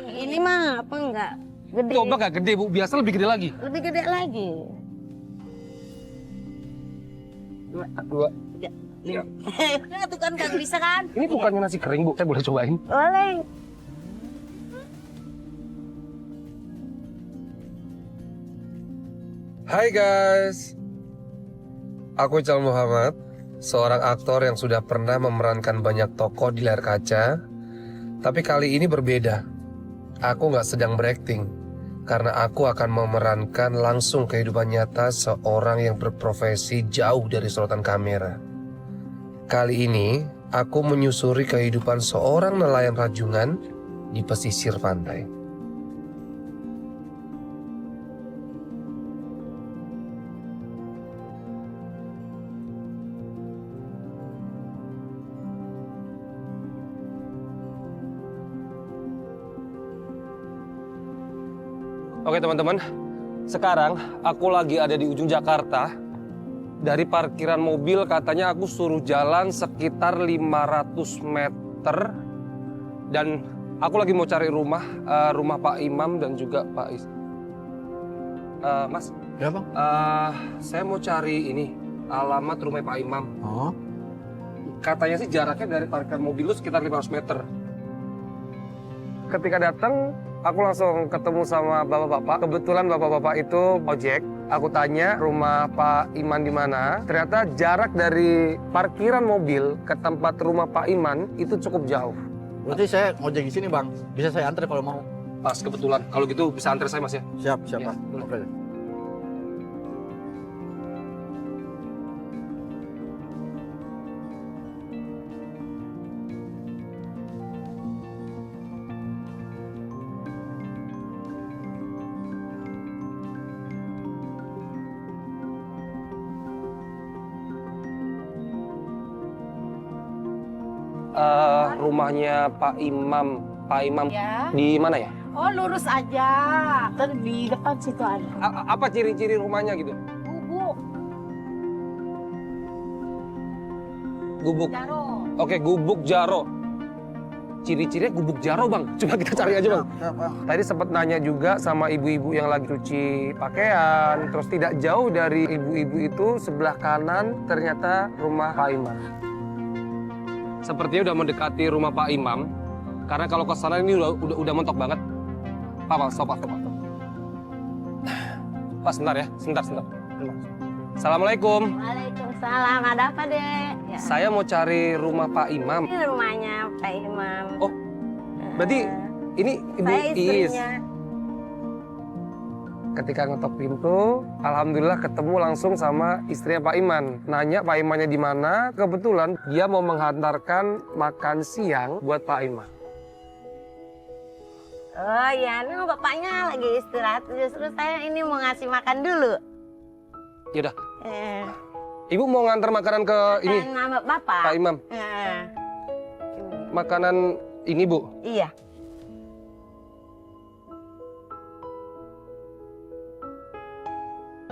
Ini mah apa enggak gede. Coba nggak gede Bu, biasa lebih gede lagi. Lebih gede lagi. Dua. Ya. Tuh kan nggak bisa kan? Ini bukannya nasi kering Bu, saya boleh cobain? Boleh. Hai guys, aku Ical Muhammad, seorang aktor yang sudah pernah memerankan banyak tokoh di layar kaca. Tapi kali ini berbeda, aku nggak sedang berakting, karena aku akan memerankan langsung kehidupan nyata seorang yang berprofesi jauh dari sorotan kamera. Kali ini, aku menyusuri kehidupan seorang nelayan rajungan di pesisir pantai. Oke teman-teman, sekarang aku lagi ada di ujung Jakarta. Dari parkiran mobil katanya aku suruh jalan sekitar 500 meter. Dan aku lagi mau cari rumah Pak Imam dan juga Pak Is. Mas, Ya bang? saya mau cari ini, alamat rumah Pak Imam. Oh. Katanya sih jaraknya dari parkiran mobil lu sekitar 500 meter. Ketika datang, aku langsung ketemu sama bapak-bapak. Kebetulan bapak-bapak itu ojek. Aku tanya rumah Pak Iman di mana. Ternyata jarak dari parkiran mobil ke tempat rumah Pak Iman itu cukup jauh. Berarti saya ngojek di sini bang. Bisa saya antar kalau mau. Pas kebetulan. Kalau gitu bisa antar saya Mas ya. Siap, siap Ya, bang. boleh. Oke. Rumahnya Pak Imam. Pak Imam Ya. di mana ya? Oh lurus aja. Terus di depan situ ada. Apa ciri-ciri rumahnya gitu? Bubuk. Gubuk. Jaro. Oke, Gubuk Jaro. Ciri-cirinya Gubuk Jaro bang. Coba kita cari aja bang. Siap bang. Tadi sempat nanya juga sama ibu-ibu yang lagi cuci pakaian. Terus tidak jauh dari ibu-ibu itu sebelah kanan ternyata rumah Pak Imam. Sepertinya udah mendekati rumah Pak Imam. Karena kalau ke sana ini udah mentok banget. Pak, stop. Pak, sebentar ya. Sebentar. Assalamualaikum. Waalaikumsalam. Ada apa dek? Ya. Saya mau cari rumah Pak Imam. Ini rumahnya Pak Imam. Oh, berarti ini Ibu Saya Iis. istrinya. Ketika ngetok pintu, alhamdulillah ketemu langsung sama istrinya Pak Iman. Nanya Pak Imannya di mana, kebetulan dia mau menghantarkan makan siang buat Pak Iman. Oh ya, ini bapaknya lagi istirahat. Justru saya ini mau ngasih makan dulu. Yaudah, Eh, Ibu mau ngantar makanan ke ini, kan nama bapak. Pak Imam. Makanan ini, Bu. Iya.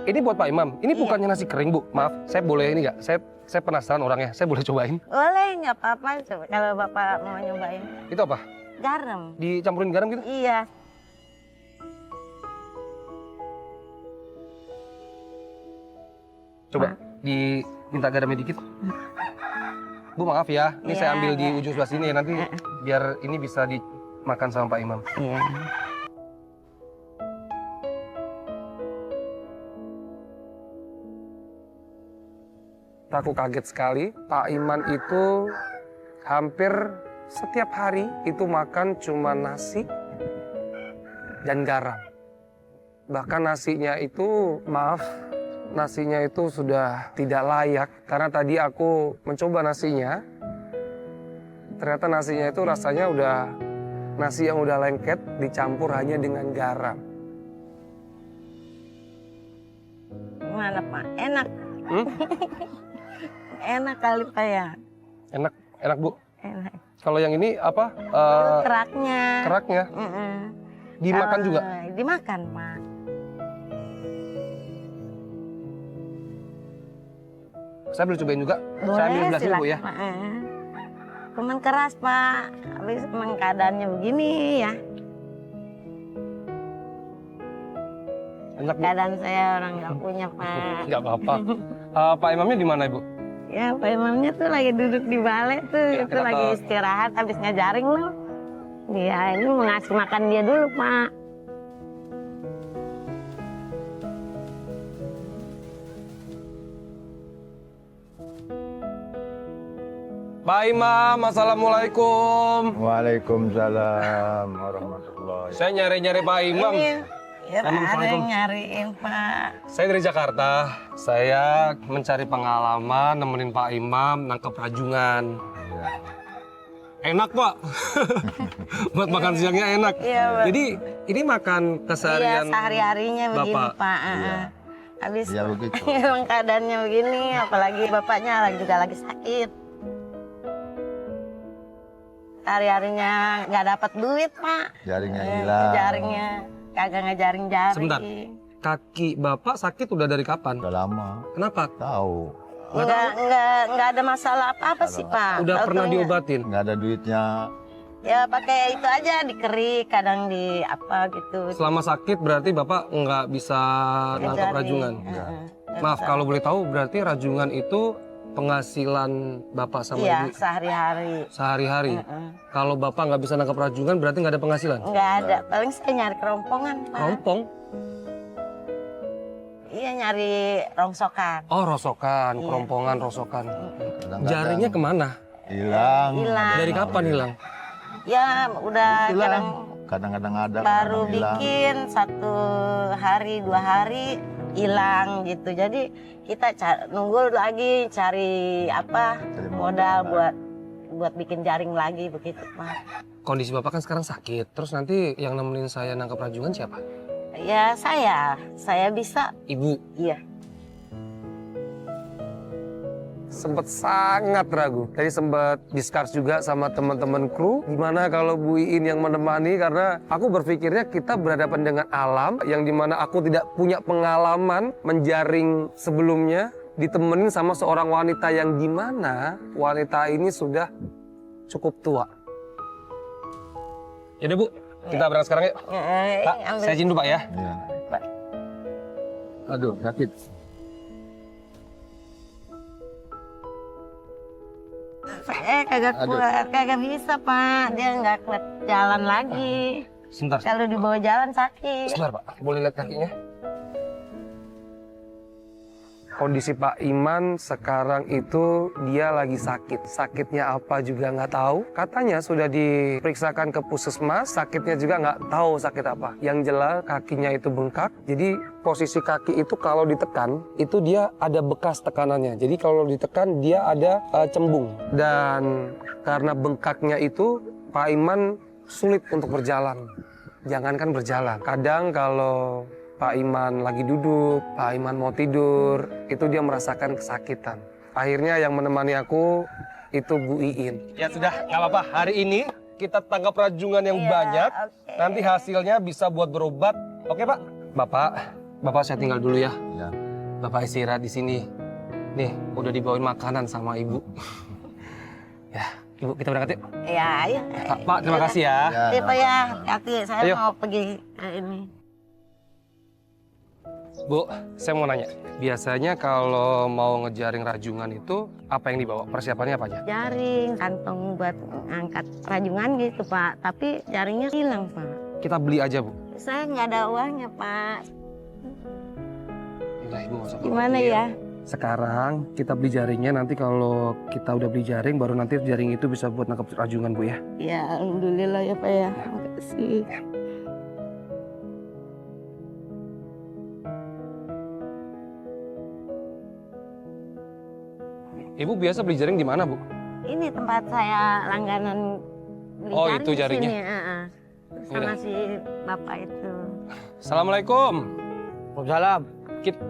Ini buat Pak Imam. Ini Iya. bukannya nasi kering, Bu. Maaf, saya boleh ini nggak? Saya penasaran orangnya. Saya boleh cobain? Boleh, nggak apa-apa. Coba kalau bapak mau nyobain. Itu apa? Garam. Dicampurin garam gitu? Iya. Coba diminta garamnya dikit. Bu maaf ya, ini Iya, saya ambil di iya. ujung sebelah sini ya. Nanti biar ini bisa dimakan sama Pak Imam. Iya. Aku kaget sekali, Pak Iman itu hampir setiap hari itu makan cuma nasi dan garam. Bahkan nasinya itu, maaf, nasinya itu sudah tidak layak. Karena tadi aku mencoba nasinya, ternyata nasinya itu rasanya udah nasi yang udah lengket dicampur hanya dengan garam. Gimana Pak? Enak. Hmm? Enak kali Pak ya. Enak Bu. Enak. Kalau yang ini apa? Keraknya. Keraknya dimakan juga? Dimakan Pak. Saya boleh cobain juga? Saya ambil sebelah sini Bu ya. Cuman keras Pak. Habis emang keadaannya begini ya. Enak, Bu? Keadaan saya orang nggak punya, Pak. Nggak apa-apa. Pak Imamnya di mana, Ibu? Ya, Pak Imamnya tuh lagi duduk di balai tuh. Ya, Itu kenapa? lagi istirahat habis ngajaring loh. Dia ini mau ngasih makan dia dulu, Pak. Pak Imam, Assalamualaikum. Waalaikumsalam warahmatullahi. Saya nyari-nyari Pak Imam. Ya, ada Assalamualaikum. yang nyariin, Pak. Saya dari Jakarta. Saya mencari pengalaman nemenin Pak Imam nangkep rajungan. Enak, Pak. Buat makan siangnya enak. Iya, Pak. Jadi ini makan Iya, keseharian sehari-harinya begini, Bapak. Pak. Habis Ya begitu. emang keadaannya begini, apalagi bapaknya juga lagi sakit. Hari-harinya nggak dapat duit, Pak. Jaringnya hilang. Jaringnya kagak ngejaring jaring. Sebentar. Kaki Bapak sakit udah dari kapan? Udah lama. Kenapa? Tahu. Nggak ada masalah apa-apa sih, Pak. Udah pernah Tahu-taunya, diobatin? Nggak ada duitnya. Ya pakai itu aja, dikerik, kadang di apa gitu. Selama sakit berarti Bapak nggak bisa nangkep Ngejaring. rajungan? Heeh. Maaf, kalau boleh tahu berarti rajungan itu penghasilan Bapak sama Iya, Ibu sehari-hari. sehari-hari. Heeh. Kalau Bapak nggak bisa nangkep rajungan berarti nggak ada penghasilan? Nggak ada, paling saya nyari kerompongan, Pak. Rompong? Iya, nyari rongsokan. Oh, rosokan, Iya. kerompongan, rosokan. Kadang-kadang Jaringnya kemana? hilang. Hilang. Dari kapan hilang? Ya udah Hilang. kadang Kadang-kadang ada. baru kadang-kadang hilang. bikin 1 hari 2 hari hilang gitu. Jadi kita nunggu lagi cari apa Cari modal modal. buat bikin jaring lagi begitu, Pak. Kondisi Bapak kan sekarang sakit. Terus nanti yang nemenin saya nangkep rajungan siapa? Ya saya bisa. Ibu. Iya. Sempet sangat ragu. Tadi sempat discuss juga sama teman-teman kru. Gimana kalau Bu Iin yang menemani, karena aku berpikirnya kita berhadapan dengan alam yang dimana aku tidak punya pengalaman menjaring sebelumnya, ditemenin sama seorang wanita yang dimana wanita ini sudah cukup tua. Yaudah Bu, kita berangkat sekarang yuk. Pak, saya izin dulu Pak ya. Iya. Aduh, sakit. Saya kagak kuat, kagak bisa, Pak. Dia nggak kuat jalan lagi. Sebentar, Kalau dibawa jalan sakit. sebentar Pak. Boleh lihat kakinya? Kondisi Pak Iman sekarang itu dia lagi sakit. Sakitnya apa juga nggak tahu. Katanya sudah diperiksakan ke puskesmas, sakitnya juga nggak tahu sakit apa. Yang jelas kakinya itu bengkak. Jadi posisi kaki itu kalau ditekan, itu dia ada bekas tekanannya. Jadi kalau ditekan dia ada cembung. Dan karena bengkaknya itu, Pak Iman sulit untuk berjalan. Jangankan berjalan. Kadang kalau Pak Iman lagi duduk, Pak Iman mau tidur, itu dia merasakan kesakitan. Akhirnya yang menemani aku itu Bu Iin. Ya sudah, nggak apa-apa. Hari ini kita tangkap rajungan yang Iya, banyak. oke. Nanti hasilnya bisa buat berobat. Oke Pak? Bapak saya tinggal dulu ya. Iya. Bapak istirahat di sini. Nih, udah dibawain makanan sama Ibu. Ya, Ibu kita berangkat yuk. Ya, ayo. Pak, terima kasih ya. Ya, Iya, Pak ya. Hati, saya Ayo. mau pergi ke ini. Bu, saya mau nanya. Biasanya kalau mau ngejaring rajungan itu apa yang dibawa? Persiapannya apa aja? Jaring, kantong buat angkat rajungan gitu, Pak. Tapi jaringnya hilang, Pak. Kita beli aja, Bu. Saya nggak ada uangnya, Pak. Udah, Ibu nggak usah Gimana khawatir. ya? Sekarang kita beli jaringnya, nanti kalau kita udah beli jaring, baru nanti jaring itu bisa buat nangkep rajungan, Bu ya. Ya, alhamdulillah ya, Pak ya. Makasih. Ibu biasa beli jaring di mana, Bu? Ini tempat saya langganan beli Oh, jaring itu di jaringnya. sini, sama Yaudah. si bapak itu. Assalamualaikum. Waalaikumsalam.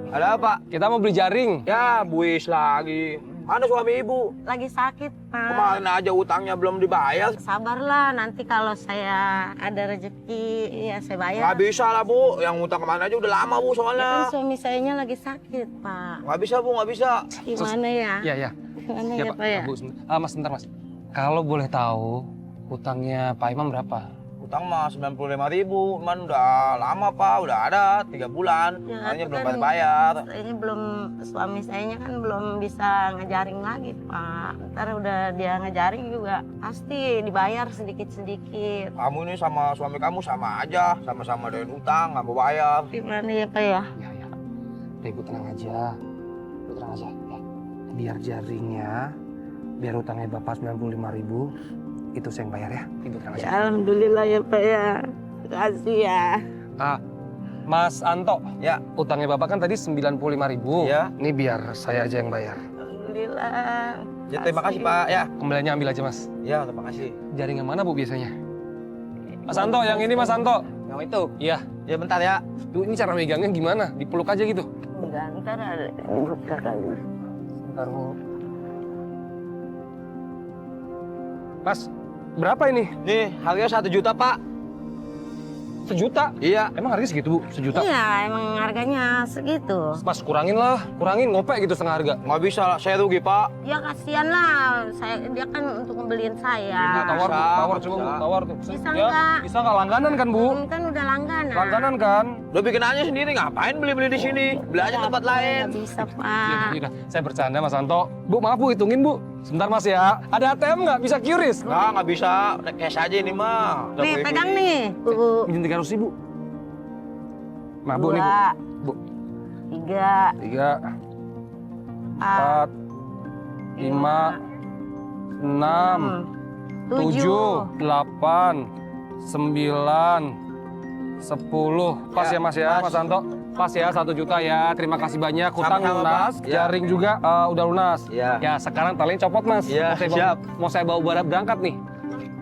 Ada apa? Kita mau beli jaring. Ya, buis lagi. Mana suami ibu? Lagi sakit, Pak. Kemarin aja utangnya belum dibayar. Sabarlah, nanti kalau saya ada rezeki, ya saya bayar. Nggak bisa lah, Bu. Yang utang kemana aja udah lama, Bu, Ya kan soalnya. suami sayanya lagi sakit, Pak. Nggak bisa, Bu, nggak bisa. Gimana ya? Iya, iya. Gimana Ya, ya, Pak. Pak ya? Bu, sebentar. Mas, sebentar, Mas. Kalau boleh tahu, utangnya Pak Imam berapa? Utang mah 95.000, cuman udah lama Pak, udah ada 3 bulan. Ya, Makanya itu belum kan bayar. Ini belum, suami sayanya kan belum bisa ngejaring lagi Pak. Ntar udah dia ngejaring juga pasti dibayar sedikit-sedikit. Kamu ini sama suami kamu sama aja, sama-sama dengan utang, nggak mau bayar. Gimana ya Pak ya? Ya, ya. Udah, Ibu tenang aja. Ibu tenang aja. Ya. Biar jaringnya, biar utangnya Bapak 95.000, itu saya yang bayar ya. Ibu tenang aja. Ya, alhamdulillah ya Pak ya. Terima kasih ya. Mas Anto, Ya. utangnya Bapak kan tadi 95.000. Ya. Ini biar saya aja yang bayar. Alhamdulillah. Ya, terima kasih Pak. Ya. Kembaliannya ambil aja, Mas. Ya, terima kasih. Jaring yang mana, Bu, biasanya? Mas Anto, yang ini Mas Anto. Yang itu? Iya. Ya bentar ya. Tuh, ini cara megangnya gimana? Dipeluk aja gitu? Enggak, ntar ada buka kali. Bentar, Bu. Mas, berapa ini? Nih, harganya 1 juta Pak. 1 juta? Iya. Emang harganya segitu, Bu? 1 juta? Iya, emang harganya segitu. Mas, kurangin lah. Kurangin, ngopek gitu setengah harga. Nggak bisa, saya rugi Pak. Ya kasihan lah, dia kan untuk ngebeliin saya. Nah, tawar, Bu. Bisa, Tawar, coba, Bu. bisa. Tawar tuh. Bisa Ya, nggak? bisa nggak? Langganan kan, Bu? Ini kan udah langganan. Langganan kan? Udah bikin aja sendiri, ngapain beli-beli di sini? Beli aja tempat lain. Nggak bisa Ya, Pak. udah, saya bercanda, Mas Anto. Bu, maaf, Bu, hitungin, Bu. Sebentar, Mas ya. Ada ATM nggak? Bisa QRIS? Nggak bisa. Udah cash aja ini mah. Udah Nih beli-beli. pegang nih. Tuh. Minjem 300.000. Nah, Bu, nih, Bu. 2, Bu. 3, 3, 4, 4, 5, 6, 7, 8, 9, 10. Pas ya, Mas ya, Mas. Mas Anto. Pas ya, 1 juta ya. Terima kasih banyak. Hutang Sama-sama, lunas, Pak. Ya. jaring juga udah lunas. Iya. Ya, sekarang talinya copot, Mas. Iya, siap. Mau saya bawa barang berangkat nih.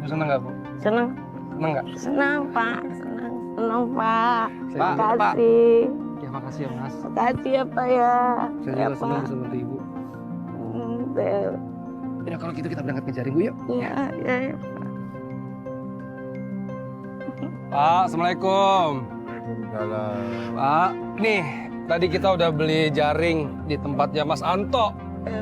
Seneng nggak, Bu? Senang, Seneng nggak? senang Pak, senang Pak. Saya Pak, juga- Makasih, Ya, makasih ya, Mas. makasih ya Pak ya. Saya Ya juga senang Pak. bisa bantu Ibu. Bel. Ya, kalau gitu kita berangkat ke jaring, Bu, yuk. Ya, ya, ya. Pak, Assalamualaikum. Dalam. Pak, nih tadi kita udah beli jaring di tempatnya Mas Anto.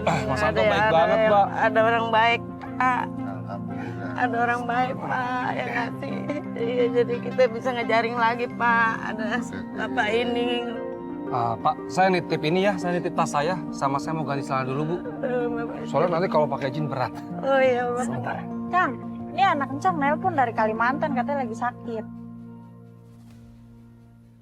Mas Anto baik banget, Pak. Ada orang baik Pak. Alhamdulillah. Ada orang baik Pak yang ngasih. Iya, jadi kita bisa ngejaring lagi Pak. Ada Bapak ini. Pak, saya nitip ini ya, saya nitip tas saya. Sama saya mau ganti celana dulu, Bu. Soalnya nanti kalau pakai jin berat. Oh iya Pak. Sebentar ya. Kang, ini anak Encang nelpon dari Kalimantan katanya lagi sakit.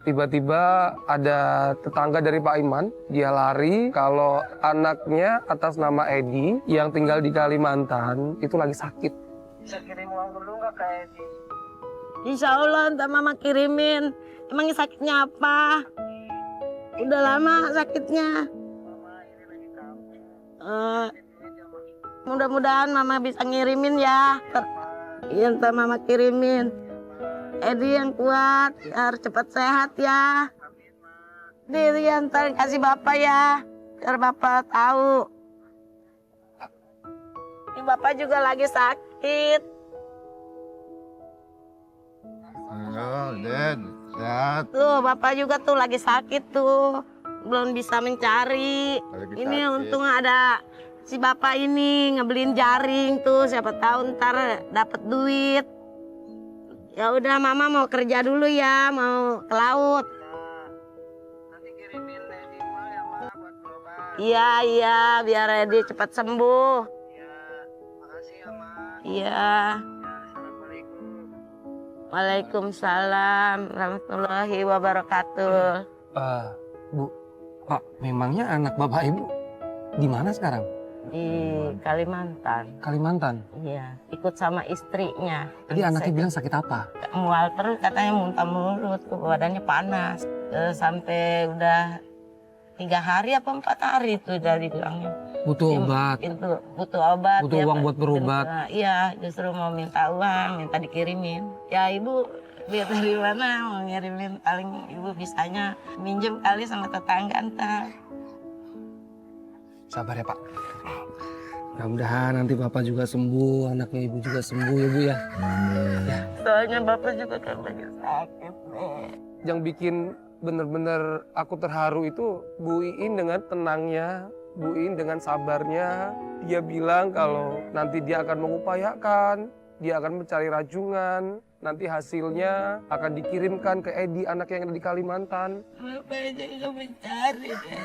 Tiba-tiba ada tetangga dari Pak Iman, dia lari kalau anaknya atas nama Edi yang tinggal di Kalimantan itu lagi sakit. Bisa kirim uang dulu nggak Kak Edi? Insya Allah ntar Mama kirimin. Emangnya sakitnya apa? Udah lama sakitnya. Mudah-mudahan Mama bisa ngirimin ya. Iya ntar Mama kirimin. Edi yang kuat, harus cepat sehat ya. Diri ntar kasih Bapak ya, biar Bapak tahu. Ini Bapak juga lagi sakit. Halo, Den. Sehat. Tuh, Bapak juga tuh lagi sakit tuh. Belum bisa mencari. Lagi Ini sakit. untung ada si Bapak ini ngebeliin jaring tuh. Siapa tahu ntar dapat duit. Ya udah, Mama mau kerja dulu ya, mau ke laut. Nanti kirimin Edi ya, Ma, buat berobat. Iya, biar Edi cepat sembuh. Iya, makasih ya, Ma. Iya. Assalamualaikum. Waalaikumsalam warahmatullahi wabarakatuh. Bu, Pak, memangnya anak Bapak Ibu di mana sekarang? Di Kalimantan. Kalimantan. Iya, ikut sama istrinya. Tadi anaknya bilang sakit apa? Mual terus, katanya muntah mulut, badannya panas. Sampai udah 3 hari apa 4 hari itu dari bilangnya. Butuh obat. Itu butuh obat. Butuh ya, uang Pak. buat berobat. Iya, justru mau minta uang, minta dikirimin. Ya Ibu, biar dari mana mau ngirimin, paling Ibu bisanya minjem kali sama tetangga ntar. Sabar ya, Pak. Mudah-mudahan nanti Bapak juga sembuh, anaknya Ibu juga sembuh ya, Bu ya. Soalnya Bapak juga kan lagi sakit nih. Yang bikin bener-bener aku terharu itu Bu Iin dengan tenangnya, Bu Iin dengan sabarnya. Dia bilang kalau nanti dia akan mengupayakan, dia akan mencari rajungan, nanti hasilnya akan dikirimkan ke Edi, anak yang ada di Kalimantan. Bapaknya juga mencari deh.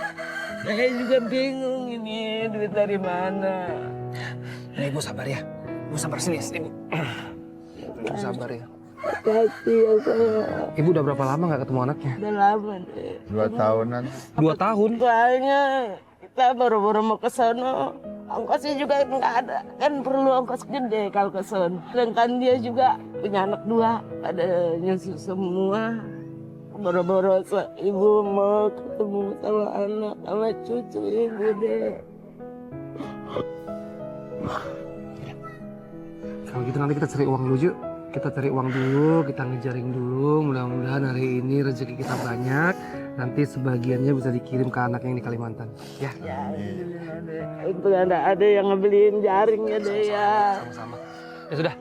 Saya juga bingung ini duit dari mana. Ibu sabar ya. Ibu sabar sini, Ibu. Ibu sabar ya. Kasih ya saya. Ibu udah berapa lama nggak ketemu anaknya? Udah lama deh. 2 tahunan. 2 tahun? Soalnya kita baru-baru mau ke sono. Ongkosnya juga nggak ada. Kan perlu ongkos gede kalau ke sono. Sedangkan dia juga punya anak 2. Ada nyusu semua. Boro-boro ibu mau ketemu sama anak, sama cucu ibu deh. Kalau gitu nanti kita cari uang dulu, Ju. Kita cari uang dulu, kita ngejaring dulu. Mudah-mudahan hari ini rezeki kita banyak. Nanti sebagiannya bisa dikirim ke anak yang di Kalimantan. Ya. Ya, itu ada yang ngebeliin jaringnya deh ya. Sama-sama. Ya sudah.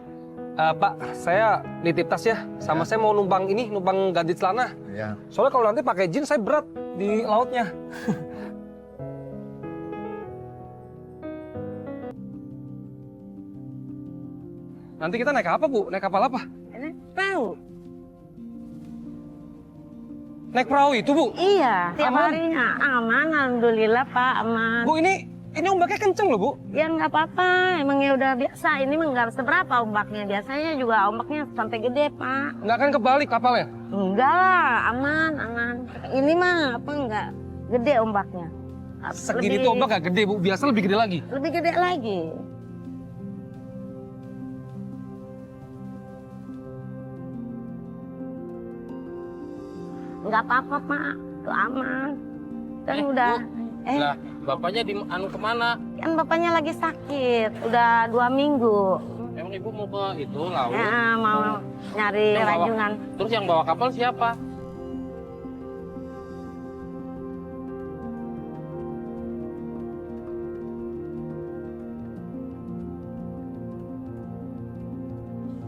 Pak, saya nitip tas ya. Sama saya mau numpang ganti celana. Ya. Soalnya kalau nanti pakai jeans saya berat di lautnya. Nanti kita naik apa, Bu? Naik kapal apa? Ini tahu? Naik perahu itu, Bu? Iya, tiap Aman? harinya aman, alhamdulillah Pak, aman. Bu, ini ombaknya kenceng loh, Bu. Ya nggak apa-apa, emangnya udah biasa. Ini mah nggak seberapa ombaknya. Biasanya juga ombaknya sampai gede Pak. Nggak akan kebalik kapalnya? Enggak lah, aman, aman. Ini mah apa nggak gede ombaknya. Segini tuh ombak nggak gede, Bu. Biasa lebih gede lagi. Lebih gede lagi. Nggak apa-apa Pak, itu aman. Kan udah. Lah, bapaknya di kemana? Kan bapaknya lagi sakit, udah 2 minggu. Emang ibu mau ke itu laut? Ya, mau nyari Yang bawa- rajungan. Terus yang bawa kapal siapa?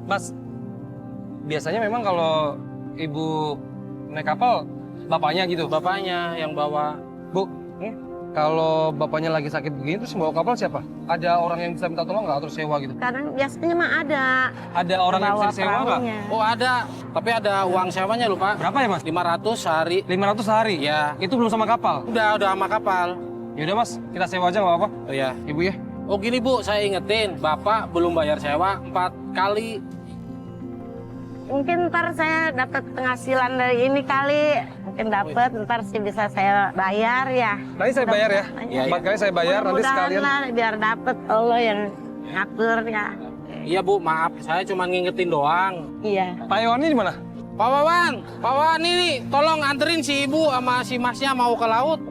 Mas, biasanya memang kalau ibu naik kapal, bapaknya gitu. Bapaknya yang bawa. Bu, kalau bapaknya lagi sakit begini, terus yang bawa kapal siapa? Ada orang yang bisa minta tolong nggak atau sewa gitu? Kadang biasanya mah ada. Ada orang yang bisa sewa nggak? perahunya. Oh ada, tapi ada uang sewanya lupa. Berapa ya, Mas? 500 sehari. 500 sehari? Ya. Itu belum sama kapal? Udah sama kapal. Yaudah, Mas, kita sewa aja nggak apa-apa. Oh ya. Ibu ya? Oh gini Bu, saya ingetin, Bapak belum bayar sewa 4 kali. Mungkin ntar saya dapat penghasilan dari ini kali. Mungkin dapat, ntar sih bisa saya bayar ya. Nanti saya bayar ya? Iya, 4 kali saya bayar, nanti Mudah-mudahan sekalian. lah, biar dapat Allah yang ngatur ya. Iya Bu, maaf, saya cuma ngingetin doang. Iya. Pak Iwan ini di mana? Pak Wawan ini tolong anterin si Ibu sama si Masnya mau ke laut.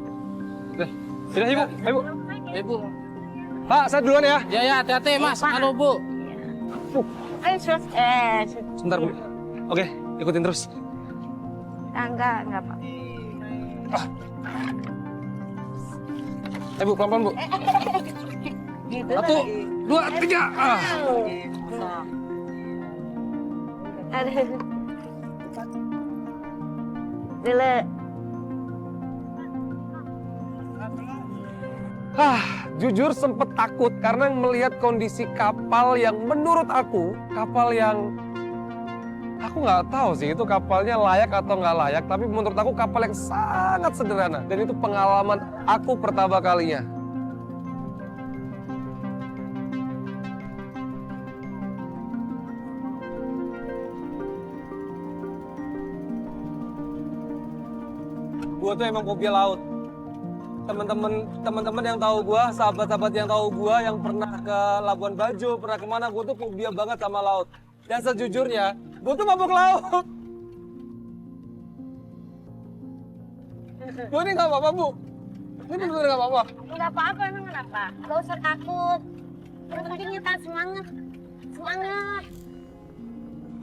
Sudah, Ibu. Ayo, Bu. Ibu. Pak, saya duluan ya. Ya ya, hati-hati Mas. Pak. Halo Bu. Sebentar, Bu. Oke, ikutin terus. Enggak Pak. Bu, pelan-pelan, Bu. Gitu 1, 2, 3. Ah. Aduh. Dulu. Jujur sempet takut karena melihat kondisi kapal yang menurut aku, kapal yang aku nggak tahu sih itu kapalnya layak atau nggak layak, tapi menurut aku kapal yang sangat sederhana dan itu pengalaman aku pertama kalinya. Gua tuh emang fobia laut. Teman-teman yang tahu gua, sahabat-sahabat yang tahu gua yang pernah ke Labuan Bajo, pernah kemana, gua tuh fobia banget sama laut. Dan sejujurnya, gua tuh mabuk laut. Gua ini nggak apa-apa, Bu. Ini bener-bener nggak apa-apa. Enggak apa-apa, emang kenapa? Gak usah takut. Yang penting kita semangat. Semangat.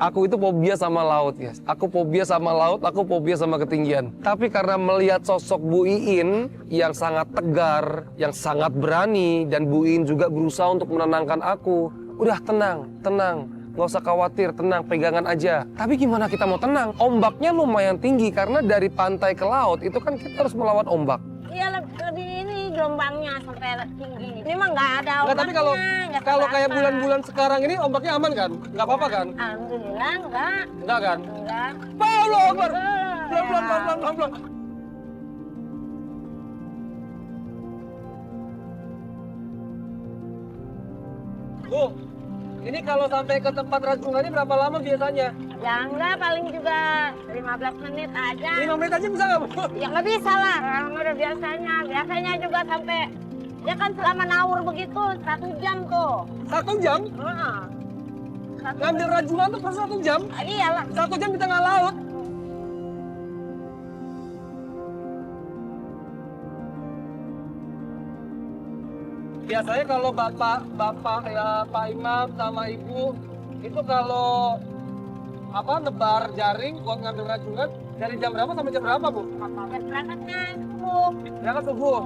Aku itu fobia sama laut, ya. Aku fobia sama laut, aku fobia sama ketinggian. Tapi karena melihat sosok Bu Iin yang sangat tegar, yang sangat berani, dan Bu Iin juga berusaha untuk menenangkan aku. Udah tenang, tenang. Nggak usah khawatir, tenang, pegangan aja. Tapi gimana kita mau tenang? Ombaknya lumayan tinggi karena dari pantai ke laut itu kan kita harus melawan ombak. Iya lebih ini gelombangnya sampai tinggi. Ini mah nggak ada Nggak, tapi kalau nggak kalau kayak apa-apa. bulan-bulan sekarang ini ombaknya aman kan? Nggak apa-apa kan? Alhamdulillah enggak. Enggak kan? Enggak. Allah Akbar. Ya. Pelan-pelan. Bu, ini kalau sampai ke tempat rajungannya berapa lama biasanya? Ya enggak, paling juga 15 menit aja. 5 menit aja bisa nggak, Bu? Ya nggak bisa lah, orang udah biasanya. Biasanya juga sampai, ya kan selama naur begitu, 1 jam tuh. 1 jam? Heeh. Ngambil rajungan tuh per 1 jam? Iyalah. 1 jam di tengah laut? Biasanya kalau bapak ya Pak Imam sama Ibu itu kalau nebar jaring buat ngambil rajungan dari jam berapa sampai jam berapa, Bu? Berangkatnya subuh. Berangkat subuh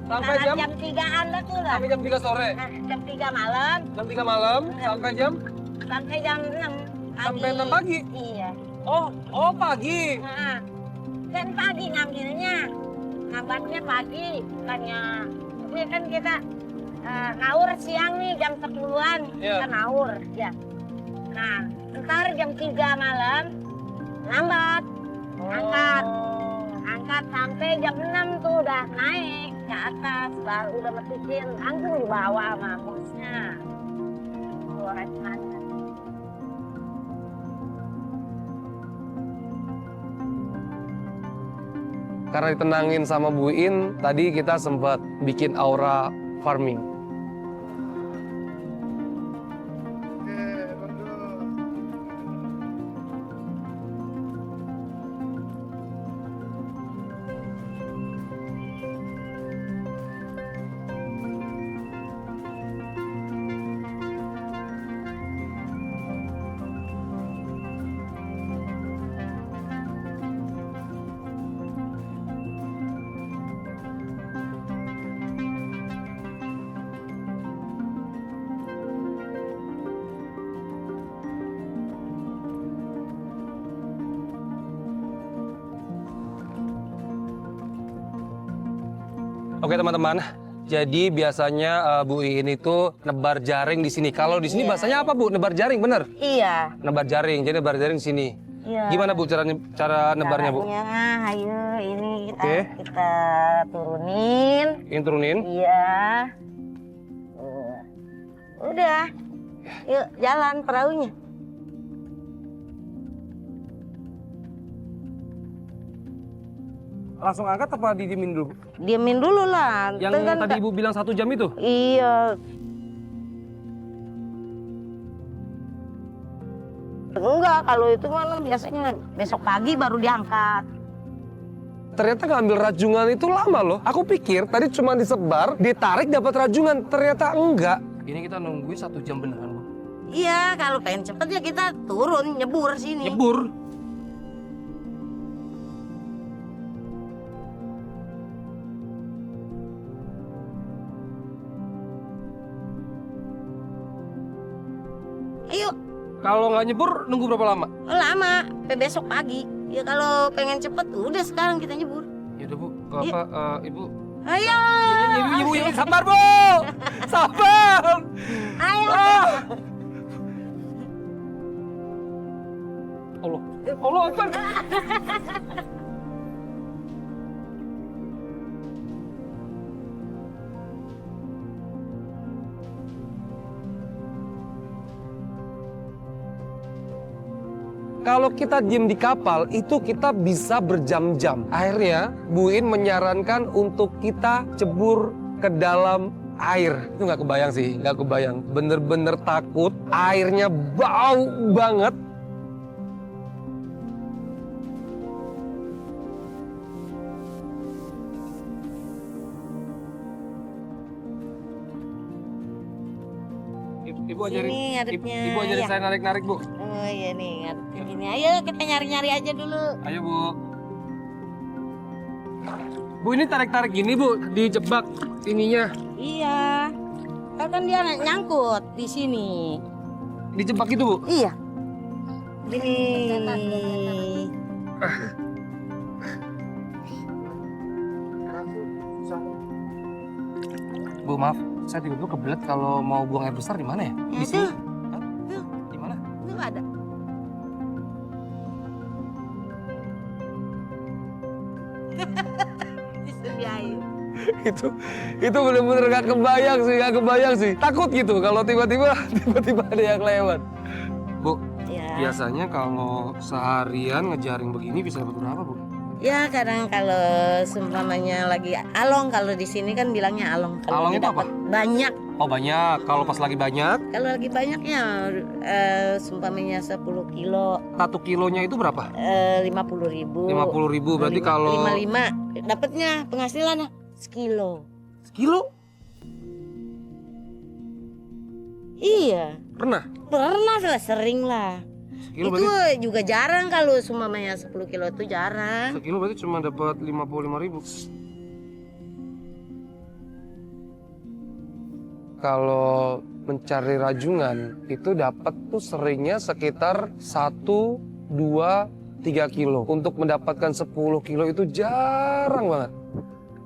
sampai jam 3-an lah tuh lah. sampai jam 3 sore. Jam 3 malam Jam 3 malam sampai jam 6 pagi. Sampai 6 pagi? Iya. Oh pagi. Nah, kan pagi ngambilnya. Ngabatnya pagi. Bukannya, ini kan kita naur siang nih jam 10-an. Iya. Kita naur. Ya. Nah, ntar jam 3 malam lambat. Angkat sampai jam 6 tuh udah naik ke atas. Baru udah metikin langsung dibawa sama bosnya. Keluaran sana. Karena ditenangin sama Bu In, tadi kita sempat bikin aura farming. Oke, bagus. Oke teman-teman, jadi biasanya Bu In itu nebar jaring di sini. Kalau di sini Iya. bahasanya apa, Bu? Nebar jaring, bener? Iya. Nebar jaring, jadi nebar jaring di sini. Iya. Gimana, Bu, cara nebarnya, Bu? Caranya, ayo ini Oke. kita turunin. Ini turunin. Iya. Udah. Yuk jalan perahunya. Langsung angkat apa didiemin dulu? Diemin dulu lah. Yang Itu kan tadi Ibu bilang 1 jam itu? Iya. Enggak, kalau itu malah biasanya besok pagi baru diangkat. Ternyata ngambil rajungan itu lama loh. Aku pikir tadi cuma disebar, ditarik dapat rajungan. Ternyata enggak. Ini kita nungguin 1 jam beneran, Bu. Iya, kalau pengen cepet ya kita turun, nyebur sini. Nyebur. Ayo, Kalau nggak nyebur, nunggu berapa lama? lama, sampai besok pagi. Ya kalau pengen cepet, udah sekarang kita nyebur. Ya udah, Bu. Iya. Ibu? Ayo, Ibu, sabar, Bu. Sabar. ayo. Allah Akbar. Kalau kita diem di kapal, itu kita bisa berjam-jam. Akhirnya, Bu In menyarankan untuk kita cebur ke dalam air. Itu nggak kebayang sih, nggak kebayang. Bener-bener takut, airnya bau banget. Ibu ajarin, Sini ngadepnya, ibu ajarin ya. saya narik-narik, Bu. Oh iya nih, ngadepnya gini. Ayo kita nyari-nyari aja dulu. Ayo, Bu. Bu, ini tarik-tarik gini, Bu, dijebak ininya. Iya. Kan dia nyangkut di sini. Dijebak gitu, Bu. Iya. Ini. Bu, maaf. Saya tiba-tiba kebelet kalau mau buang air besar di mana ya? Ya, Di sini? tuh. Hah? Tuh. Di mana? Itu ada. Disediain. itu bener-bener gak kebayang sih. Takut gitu kalau tiba-tiba ada yang lewat. Bu, Ya. biasanya kalau seharian ngejaring begini bisa dapat berapa, Bu? Ya kadang kalau seumpamanya lagi along, kalau di sini kan bilangnya along. Kalau Along itu dapat banyak, Oh, banyak. Kalau pas lagi banyak, kalau lagi banyaknya seumpamanya 10 kilo 1 kilonya itu berapa? 50.000. 50.000. Berarti kalau 55 dapatnya penghasilannya sekilo. sekilo Iya, pernah? pernah lah, sering lah. Sekilo Itu berarti juga jarang kalau seumpamanya 10 kilo itu jarang. sekilo berarti cuma dapat 55.000. Kalau mencari rajungan itu dapat tuh seringnya sekitar 1, 2, 3 kilo. Untuk mendapatkan 10 kilo itu jarang banget.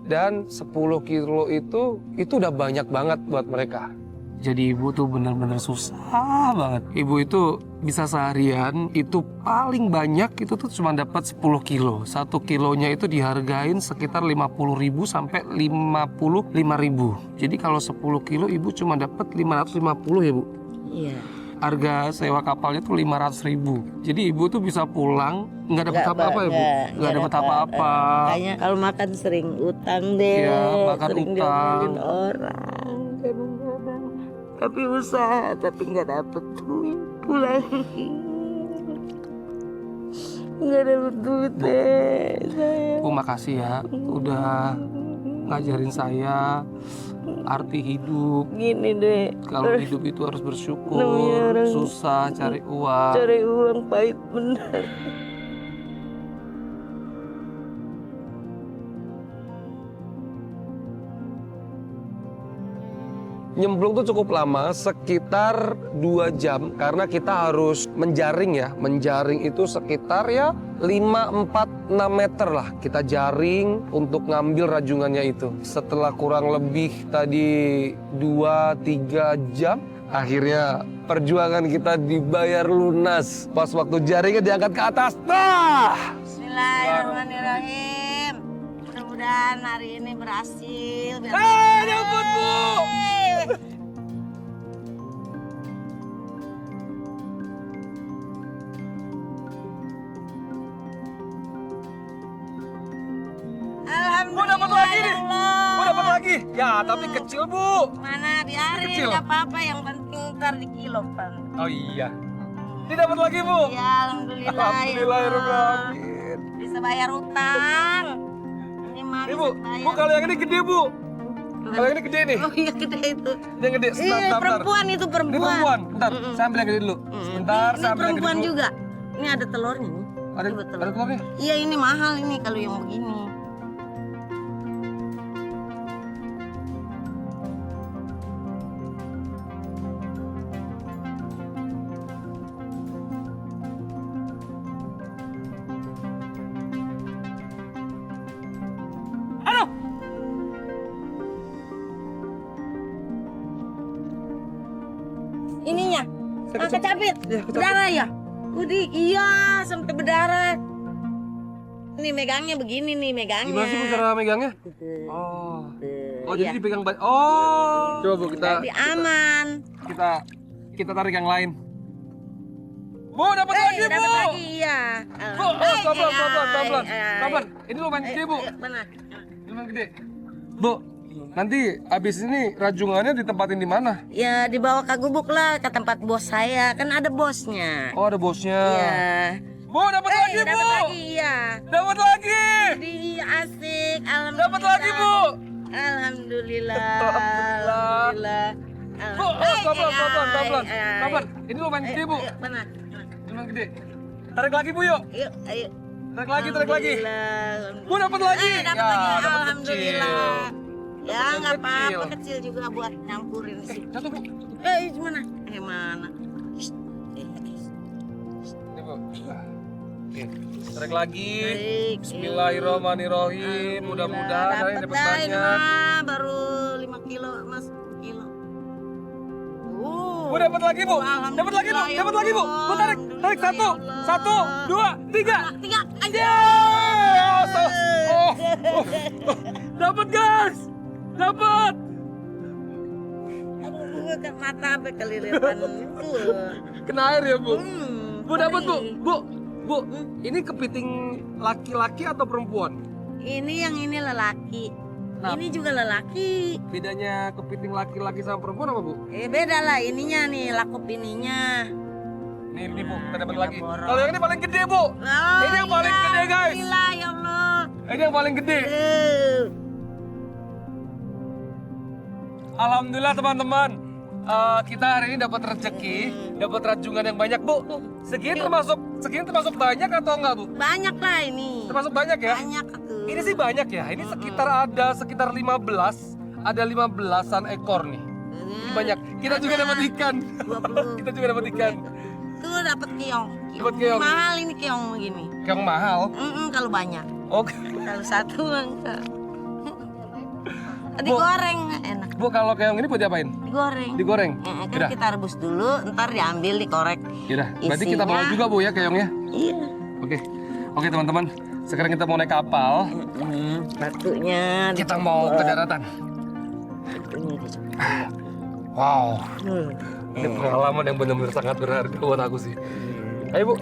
Dan 10 kilo itu udah banyak banget buat mereka. Jadi ibu tuh bener-bener susah banget. Ibu itu bisa seharian itu paling banyak itu tuh cuma dapat 10 kilo. 1 kilonya itu dihargain sekitar 50.000 sampai 55.000. Jadi kalau 10 kilo ibu cuma dapat 550 ya, Bu. Iya. Harga sewa kapalnya tuh 500.000. Jadi ibu tuh bisa pulang nggak dapat apa-apa ya, Bu? Nggak dapat apa-apa. Kayaknya kalau makan sering utang deh. Iya, makan sering utang. diomelin orang. Kadang-kadang. Tapi usaha, tapi nggak dapet duit pulang. Nggak dapet duit deh saya. Bu, makasih ya udah ngajarin saya arti hidup. Gini deh, Kalau hidup itu harus Namanya bersyukur, orang- susah cari uang. cari uang pahit bener. Nyemplung tuh cukup lama, sekitar 2 jam. Karena kita harus menjaring ya. Menjaring itu sekitar ya 5, 4, 6 meter lah. Kita jaring untuk ngambil rajungannya itu. Setelah kurang lebih tadi 2, 3 jam, akhirnya perjuangan kita dibayar lunas. Pas waktu jaringnya diangkat ke atas, nah! Bismillahirrahmanirrahim. Mudah-mudahan hari ini berhasil. Nyambut, Bu! Alhamdulillah. dapat lagi nih. ya Allah. Bu, dapat lagi. Ya, tapi kecil, Bu. Mana biarin, Kecil. nggak apa-apa, yang penting ntar di kilo Pan. Oh iya. Ini dapat lagi, Bu. Ya alhamdulillah. Alhamdulillahirrahmanirrahim. Bisa bayar utang. Ini mah Ini, bisa Bu. bayar. Bu, kalau yang ini gede, Bu. Kalau yang ini gede nih. Oh iya gede itu. Yang gede. Sebentar, Iya sebentar. perempuan itu Ini perempuan. perempuan. Bentar, saya ambil yang gede dulu. Sebentar, Ini saya ambil yang gede perempuan dulu. juga. Ini ada telurnya nih. Ada, Coba telur. ada telurnya? Iya ini mahal ini kalau yang begini. Ininya. Ah, kecapit. Iya, kecapit. Berdarah ya? Udih, iya sampai berdarah. Nih megangnya begini nih megangnya. Gimana sih, Bu, cara megangnya? Gitu. Oh. Gitu. Oh, jadi Iya. dipegang baik. Oh. Coba, Bu, Berarti aman. kita tarik yang lain. Bu, dapat lagi, Bu. Dapat lagi iya. Bu, pelan-pelan. Pelan-pelan. Ini lumayan gede, Bu. Mana? Lumayan gede. Bu, nanti abis ini rajungannya ditempatin di mana? Ya dibawa ke gubuk lah ke tempat bos saya. Kan ada bosnya. Oh, ada bosnya. Iya. Bu, dapat lagi, Bu. Dapat lagi iya. Dapat lagi. Di asik. Alhamdulillah. Dapat lagi, Bu. Alhamdulillah. Alhamdulillah. Bu, pelan-pelan. Ini lumayan gede, Bu. Mana? Lumayan gede. Tarik lagi, Bu, yuk. Yuk, ayo. Tarik lagi. Alhamdulillah. Bu, dapat lagi. Dapat Ya, lagi. dapat Alhamdulillah. Ya Dapat nggak apa-apa kecil. kecil juga buat nyampurin sih. Jatuh, Bu. Mana? Mana? Ini, Bu. Tarik lagi. Tarik. Bismillahirrahmanirrahim. Mudah-mudahan hari ini dapat dah ini banyak. mah, baru 5 kilo mas, kilo. Bu dapat lagi bu, dapat lagi bu, dapat lagi bu. Bu tarik, tarik satu, satu, dua, tiga. Tiga aja. Yes! Dapat guys, dapat. Aduh, ke mata sampai kelilipan. Kena air ya bu. Bu dapat bu, perih. bu. Ini kepiting laki-laki atau perempuan? Ini yang ini lelaki. Nah. Ini juga lelaki. Bedanya kepiting laki-laki sama perempuan apa bu? Beda lah ininya nih, lakup ininya. Ini bu, kita dapat Iya, lagi. borong. Kalau yang ini paling gede bu. Ini yang paling gede, guys. Alhamdulillah ya Allah. Ini yang paling gede. Alhamdulillah teman-teman. Kita hari ini dapat rezeki, dapat rajungan yang banyak bu. Segini termasuk banyak atau enggak bu? Banyak lah ini. Termasuk banyak ya? Banyak tuh. Ini sih banyak ya. Ini sekitar 15, ada 15-an ekor nih. Banyak. Kita juga dapat ikan. 20. Kita juga dapat ikan. Tuh dapat keong. Dapat keong. Mahal ini keong begini. Yang mahal. Kalau banyak. Oke. Kalau satu enggak. Digoreng enak. Bu kalau keong ini buat diapain? Digoreng. Digoreng. Kan Yaudah. kita rebus dulu, ntar diambil dikorek. Yaudah. Berarti kita Isinya- bawa juga bu ya keongnya. Iya. Oke. Oke teman-teman. Sekarang kita mau naik kapal. Batunya. Kita mau ke daratan. Batunya Wow. Ini pengalaman yang benar-benar sangat berharga buat aku sih. Ayo bu.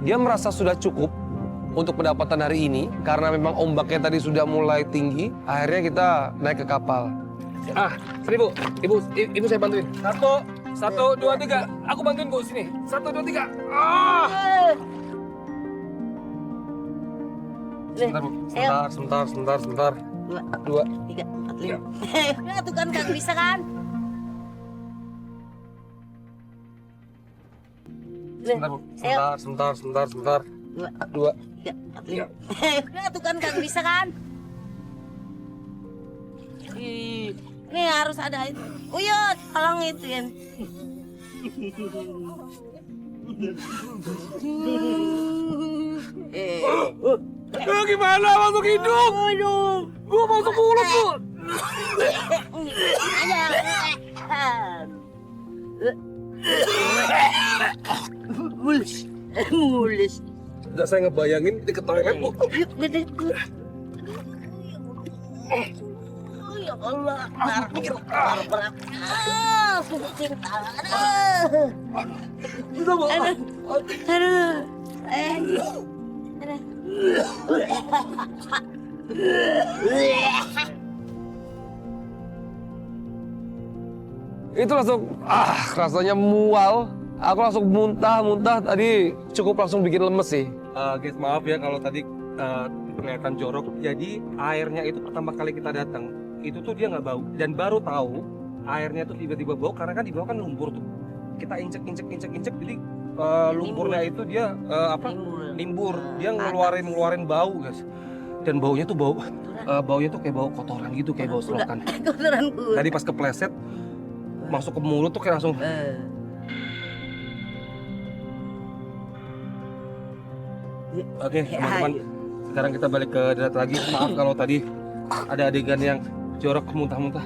Dia merasa sudah cukup untuk pendapatan hari ini karena memang ombaknya tadi sudah mulai tinggi. Akhirnya kita naik ke kapal. Sini bu, ibu saya bantuin. Satu, dua, tiga. Aku bantuin bu sini. 1, 2, 3. Sebentar bu, sebentar. 2, 3, 4, 5. Nah, tuh kan gak bisa kan? sebentar bu, sebentar. 2. 3, 4, 5. Nah, tuh kan gak bisa kan? Ini harus ada itu. Uyut, tolong ituin. Gimana masuk hidung? Bu masuk mulut bu. Aja. Mulus. Enggak, saya ngebayangin diketawain bu. Yuk, gede. Ya Allah, berat. Cinta. Bisa bu. Aduh. Itu langsung rasanya mual. Aku langsung muntah tadi cukup langsung bikin lemes sih. Guys maaf ya kalau tadi kelihatan jorok. Jadi airnya itu pertama kali kita datang itu tuh dia nggak bau dan baru tahu airnya tuh tiba-tiba bau karena kan di bawah kan lumpur tuh. Kita injek jadi lumpurnya itu dia limbur. Dia ngeluarin bau guys. Dan baunya tuh baunya tuh kayak bau kotoran gitu, kayak bau selokan. Kotoran kuda. Tadi pas kepleset masuk ke mulut tuh kayak langsung. Oke, teman-teman. Sekarang kita balik ke darat lagi. Maaf kalau tadi ada adegan yang jorok muntah-muntah.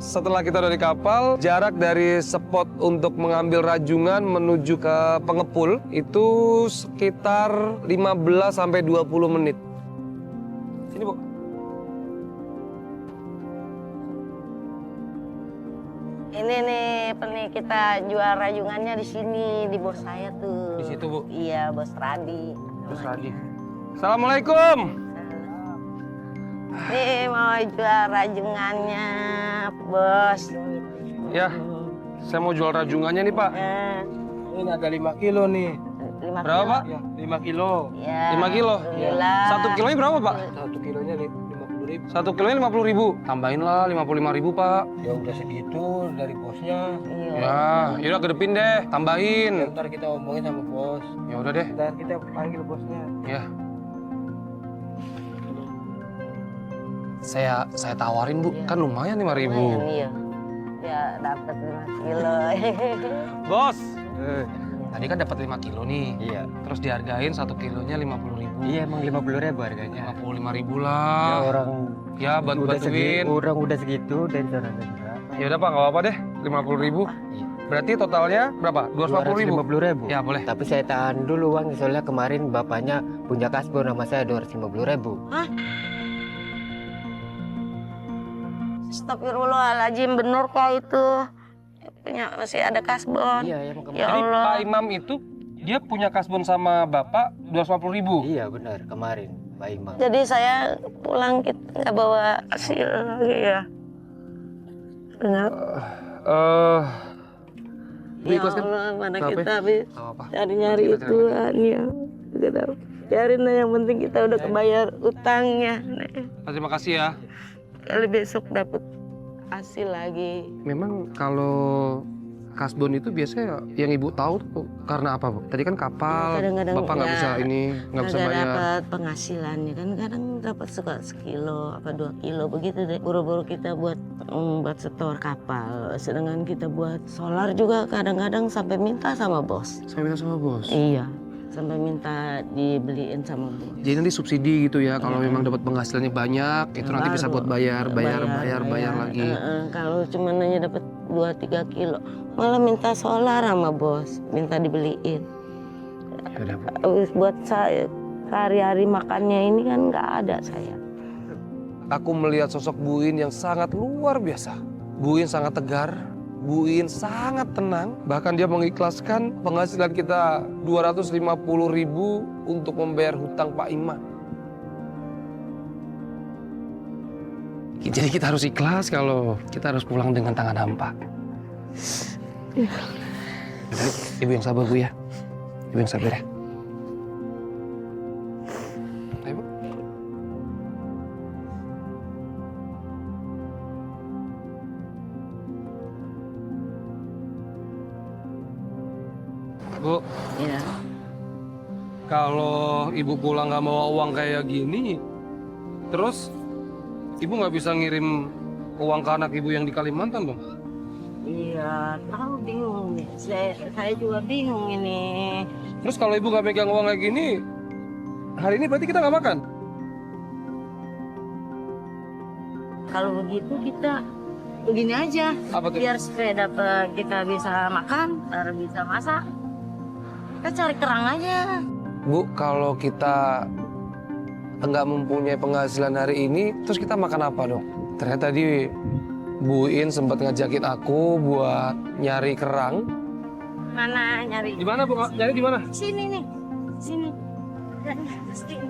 Setelah kita dari kapal, jarak dari spot untuk mengambil rajungan menuju ke pengepul itu sekitar 15 sampai 20 menit. Sini, Bu. Ini nih kita jual rajungannya di sini, di bos saya tuh. Di situ, Bu? Iya, bos Radi. Terus lagi. Assalamualaikum. Nih mau jual rajungannya, bos. Ya, saya mau jual rajungannya nih, Pak. Ini ada 5 kilo nih. 5 Berapa, Pak? Ya, 5 kilo. Ya, 5 kilo? alhamdulillah. 1 kilonya berapa, Pak? 1 kilonya 50.000. 1 kilonya 50.000. Tambahin lah 55.000, Pak. Ya udah segitu dari bosnya. Iya. Ya, yaudah gedepin deh, tambahin. Ntar kita omongin sama bos. Ya udah deh. Ntar kita panggil bosnya. Ya. Saya tawarin, Bu. Kan lumayan 5.000. Iya. Ya dapat 5 kilo. Bos, tadi kan dapat 5 kilo nih. Iya. Terus dihargain 1 kilonya 50.000. Iya emang 50.000 harganya. 55.000 Ya lah. orang Ya bantu-bantuin. orang udah segitu dari sana juga. Ya udah Pak, nggak apa-apa deh. 50.000. Iya. Berarti totalnya berapa? 250.000. 250.000. Ya boleh. Tapi saya tahan dulu uang soalnya kemarin bapaknya punya kasbon sama saya 250.000. Astagfirullahaladzim, bener kok itu? Punya masih ada kasbon. Iya emang Ya kemarin. Allah. Pak Imam itu dia punya kasbon sama Bapak 250.000. Iya benar kemarin Pak Imam. Jadi saya pulang kita nggak bawa hasil lagi ya. Benar. Bu Ya ikhlas kan? Allah, mana Kenapa? kita habis Nggak apa-apa. nyari-nyari Kita cari ituan ya. Sekedar biarin lah, yang penting kita udah kebayar utangnya. Nih. Terima kasih ya. Kali besok dapat hasil lagi. Memang kalau kasbon itu biasanya yang Ibu tahu tuh karena apa, Bu? Tadi kan kapal, Kadang-kadang Bapak nggak ya, bisa nggak bisa bayar. dapat penghasilannya kan, kadang dapat suka sekilo apa 2 kilo begitu deh. Buru-buru kita buat setor kapal, sedangkan kita buat solar juga kadang-kadang sampai minta sama bos. Saya minta sama bos. Iya, sampai minta dibeliin sama bos. Jadi nanti subsidi gitu ya, kalau memang dapat penghasilannya banyak, itu nanti bisa buat bayar lagi. Kalau cuma hanya dapat 2-3 kilo, malah minta solar sama bos, minta dibeliin. Ya udah, Bu. Buat saya sehari-hari makannya ini kan nggak ada saya. Aku melihat sosok Bu In yang sangat luar biasa. Bu In sangat tegar, Bu In sangat tenang. Bahkan dia mengikhlaskan penghasilan kita 250.000 untuk membayar hutang Pak Imam. Jadi kita harus ikhlas kalau kita harus pulang dengan tangan hampa. Ibu yang sabar, Bu ya. Ibu yang sabar ya. Ayo, Bu. Bu, Ya. kalau Ibu pulang nggak bawa uang kayak gini, terus Ibu nggak bisa ngirim uang ke anak Ibu yang di Kalimantan dong? Iya, tahu bingung nih. Saya juga bingung ini. Terus kalau Ibu nggak megang uang kayak gini, hari ini berarti kita nggak makan? Kalau begitu kita begini aja, Apa tuh? biar supaya dapat kita bisa makan, baru bisa masak. Kita cari kerang aja. Bu, kalau kita nggak mempunyai penghasilan hari ini, terus kita makan apa dong? Ternyata tadi Bu In sempat ngajakin aku buat nyari kerang. Mana nyari? Di mana Bu? Nyari di mana? Sini nih, sini. Sini.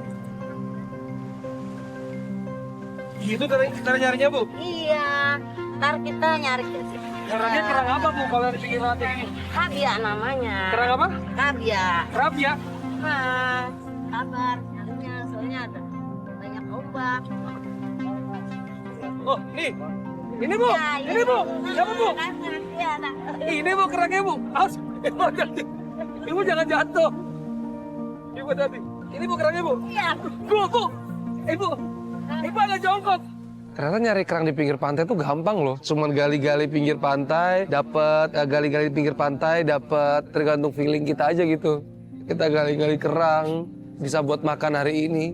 Gitu cara nyarinya Bu? Iya, ntar kita nyari ke sini. Kerangnya kerang apa Bu? Kalau di pinggir laut ini? Kabia namanya. Kerang apa? Kabia. Rabia. Nah, sabar nyarinya, soalnya ada banyak obat. Oh, nih. Ini Bu. Ya, Ini Bu. Siapa Bu? Iya, ada. Ini Bu kerangnya Bu. Awas. Ibu jangan jatuh. Ibu tadi. Ini Bu kerangnya Bu. Iya. Bu. Ibu agak jongkok. Ternyata nyari kerang di pinggir pantai itu gampang loh. Cuman gali-gali pinggir pantai, gali-gali pinggir pantai, dapat tergantung feeling kita aja gitu. Kita gali-gali kerang, bisa buat makan hari ini.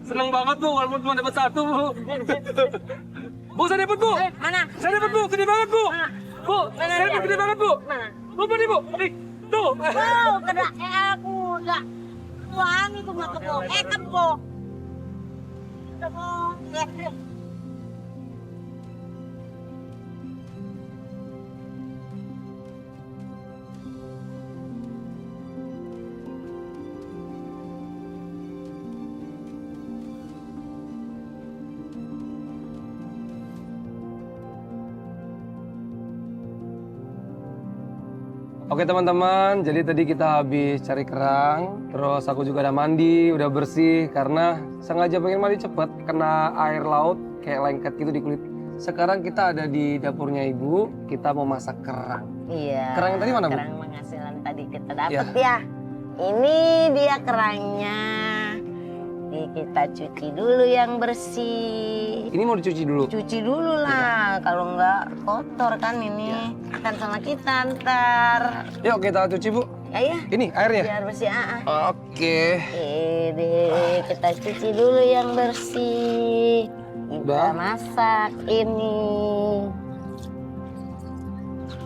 Seneng banget Bu, walaupun cuma dapat 1 Bu. Bu, saya dapat Bu. Mana? Saya dapat Bu, gede banget Bu. Bu, saya dapat gede banget Bu. Mana? Bu, nih Bu. Nih, tuh. Oh, kena aku enggak. Wang itu mah kebo. Kebo. Kebo. Oke teman-teman, jadi tadi kita habis cari kerang, terus aku juga udah mandi, udah bersih karena sengaja pengen mandi cepet, kena air laut kayak lengket gitu di kulit. Sekarang kita ada di dapurnya Ibu, kita mau masak kerang. Iya. Kerang yang tadi mana, Bu? Kerang penghasilan tadi kita dapat ya. Ini dia kerangnya. Nih, kita cuci dulu yang bersih. Ini mau dicuci dulu. Cuci dulu lah, kalau enggak kotor kan ini. Akan sama kita ntar. Yuk kita cuci, Bu. Ya, Ini airnya. biar bersih. Oke. Ini kita cuci dulu yang bersih. Kita Udah. masak ini.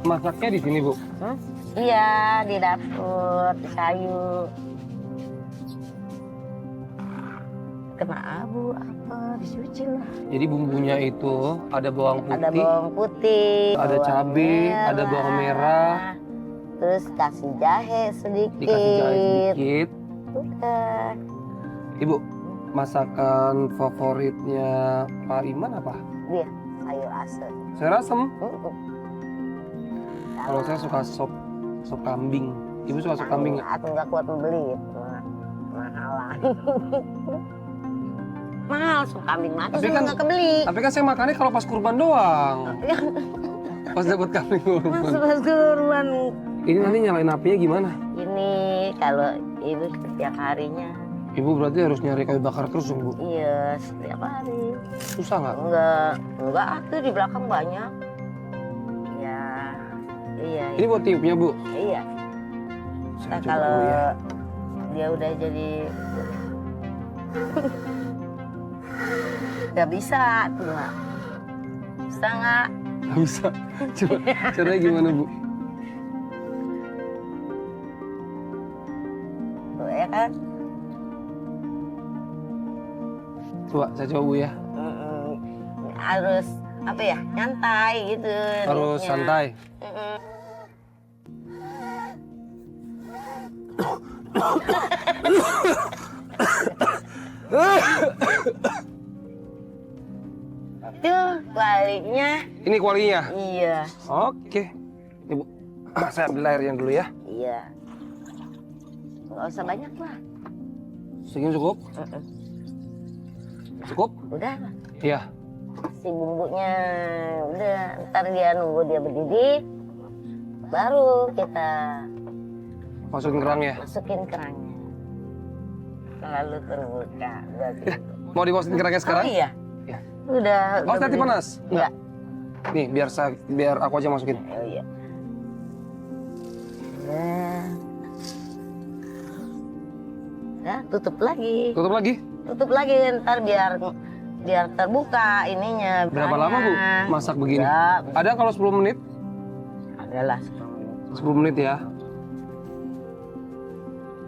Masaknya di sini, Bu. Iya, di dapur, di kayu. Kena abu apa, dicuci lah. Jadi bumbunya itu ada bawang putih, Ada bawang putih, ada bawang cabai, ada bawang merah. Terus kasih jahe sedikit. dikasih jahe sedikit. Udah. Ibu, masakan favoritnya Pak Iman apa? Dia sayur asem. Sayur asem. Mm-mm. Kalau saya suka sop kambing. Ibu suka sop kambing nggak? Aku nggak kuat membeli itu. Mahalan. Mahal sop kambing mah. Tapi Tapi kan- nggak kebeli. Tapi kan saya makannya kalau pas kurban doang. Pas dapat kambing kurban. Pas kurban. Ini nanti nyalain apinya gimana? Ini kalau ibu setiap harinya. Ibu berarti harus nyari kayu bakar terus dong, Bu. Iya, setiap hari. Susah nggak? Enggak, tuh di belakang banyak. Iya. Iya. Ini buat tiupnya, Bu. Iya. Saya Nah, coba kalau dulu ya. dia udah jadi nggak bisa tuh nggak bisa nggak Nggak bisa. Coba caranya gimana, Bu? tuh ya kan. Coba saya coba, Bu ya. Harus apa ya, nyantai gitu Harus niatnya. santai. Mm-mm. Tuh baliknya. Ini kualinya. Iya. Oke. Ibu, saya ambil airnya dulu ya. Iya. Nggak usah banyak lah. Segini cukup? Cukup? Udah Iya. si bumbunya. Udah ntar dia nunggu dia berdidih. Baru kita Masukin kerangnya. masukin kerangnya. Selalu terbuka. Mau dimasukin kerangnya sekarang? Oh iya. Iya. Udah. Oh, nanti berdidih. panas? Enggak. Nih, biar aku aja masukin. Oh iya. Nah. Nah, tutup lagi. Tutup lagi. Tutup lagi ntar biar terbuka ininya. Berapa lama, Bu, bahannya. masak begini? Ya, Ada kalau 10 menit? adalah 10 menit ya.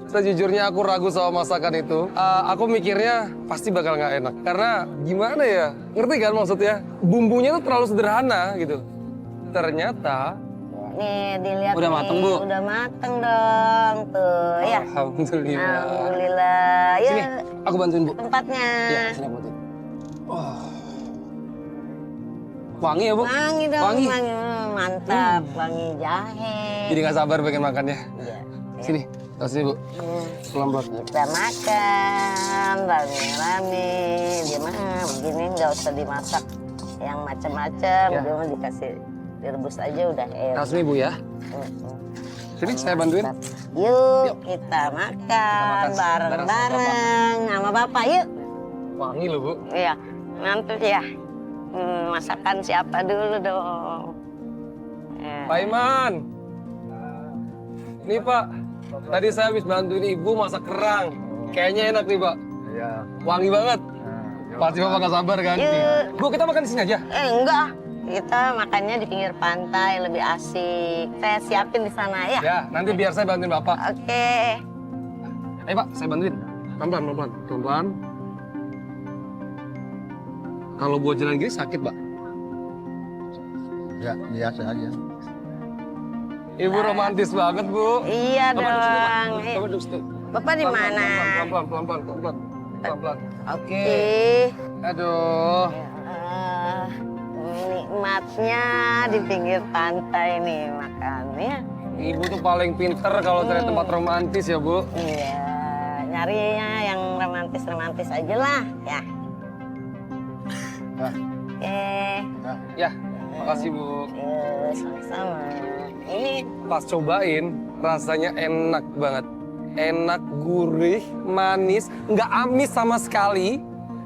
Sejujurnya aku ragu sama masakan itu. Aku mikirnya pasti bakal nggak enak. Karena gimana ya? Ngerti kan maksudnya? Bumbunya tuh terlalu sederhana gitu. Ternyata nih dilihat Udah nih, mateng, Bu? Udah mateng dong tuh ya. Alhamdulillah. Alhamdulillah. Ya Sini, aku bantuin, Bu. tempatnya. Ya, sini aku bantuin. Oh. Wangi ya, Bu? Wangi dong, Wangi. wangi. Mantap, wangi jahe. Jadi nggak sabar pengen makannya. Iya. Sini, taruh sini, Bu. Pelan-pelan. Kita makan rame-rame. Dia mah begini nggak usah dimasak yang macam-macam. Ya. Dia mah dikasih direbus aja udah enak. Taruh sini, Bu ya. Sini, saya bantuin. Yuk, kita makan bareng-bareng sama Bapak. Yuk. Wangi loh, Bu. Iya, nanti ya. Masakan siapa dulu dong. Ya. Pak Iman. Nih, Pak. Tadi saya habis bantuin Ibu masak kerang. Kayaknya enak nih, Pak. Iya. Wangi banget. Nah, Pasti Bapak nggak sabar kan? Yuk. Bu, kita makan di sini aja. Enggak. Kita makannya di pinggir pantai lebih asik. Saya siapin di sana ya. Ya, nanti biar saya bantuin Bapak. Oke. Ayo, Pak, saya bantuin. Pelan-pelan, pelan-pelan. Pelan-pelan. Kalau buat jalan gini sakit, Pak. ya biasa aja. Ibu romantis banget, Bu. Iya Bapak duduk situ, Pak. dong. Bapak duduk situ. Bapak di Pelan-pelan, mana? Pelan-pelan, pelan-pelan, pelan-pelan. Pelan-pelan. Oke. Ih. Aduh. Ya, nikmatnya di pinggir pantai nih makannya. Ibu tuh paling pinter kalau cari tempat romantis ya, Bu. Iya, nyarinya yang romantis-romantis aja lah ya. Nah. Oke. Ya, makasih, Bu. Sama-sama. Ini Pas cobain, rasanya enak banget. enak, gurih, manis, nggak amis sama sekali.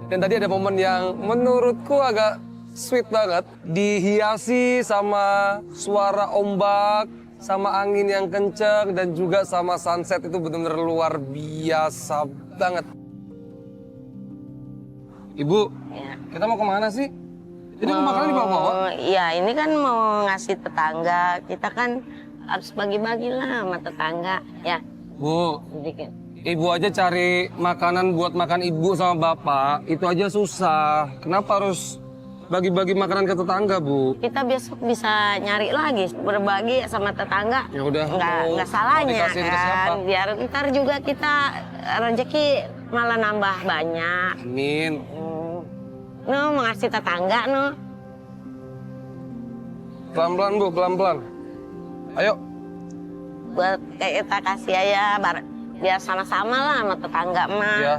Dan tadi ada momen yang menurutku agak sweet banget. Dihiasi sama suara ombak, sama angin yang kenceng, dan juga sama sunset itu benar-benar luar biasa banget. Ibu, Ya. kita mau kemana sih? Ini kok makanan dibawa-bawa? Iya, ini kan mau ngasih tetangga. Kita kan harus bagi-bagi lah sama tetangga, ya. Bu, Sedikit. ibu aja cari makanan buat makan ibu sama bapak, itu aja susah. Kenapa harus bagi-bagi makanan ke tetangga, Bu? Kita besok bisa nyari lagi, berbagi sama tetangga. Ya udah, Nggak mau salahnya dikasihin ke siapa? kan. Biar ntar juga kita rezeki malah nambah banyak. Amin. No, mau ngasih tetangga, no. Pelan-pelan, Bu, pelan-pelan. Ayo. Buat kayak kita kasih aja, biar sama-sama lah sama tetangga mah. Ya.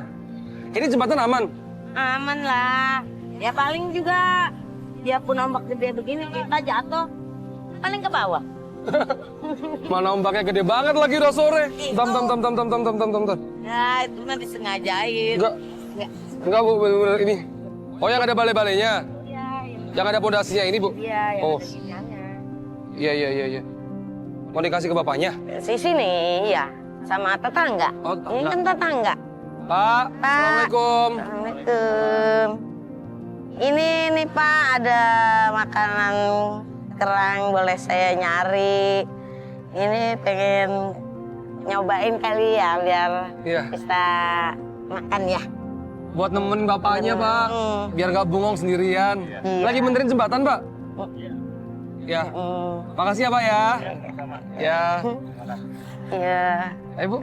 Ini jembatan aman? Aman lah. Ya paling juga, dia pun ombak gede begini, kita jatuh. Paling ke bawah. Mana ombaknya gede banget lagi udah sore. Tam. Ya, itu mah disengajain. Enggak, Bu, bener-bener ini. Oh, yang ada balai-balainya? Iya, Yang ada pondasinya ini, Bu? iya, yang Oh. beginiannya. Iya. Mau dikasih ke bapaknya? Di sini, iya. Sama tetangga. Oh, Ini kan tetangga. Pak, Assalamualaikum. Assalamualaikum. Ini nih Pak, ada makanan kerang, boleh saya nyari. Ini pengen nyobain kali ya, biar Iya. bisa makan ya. Buat nemenin bapaknya, Pak. Biar gak bengong sendirian. Iya. Lagi benerin jembatan, Pak? Ya. Makasih ya, Pak ya. Ya. Iya. Ayo, Bu.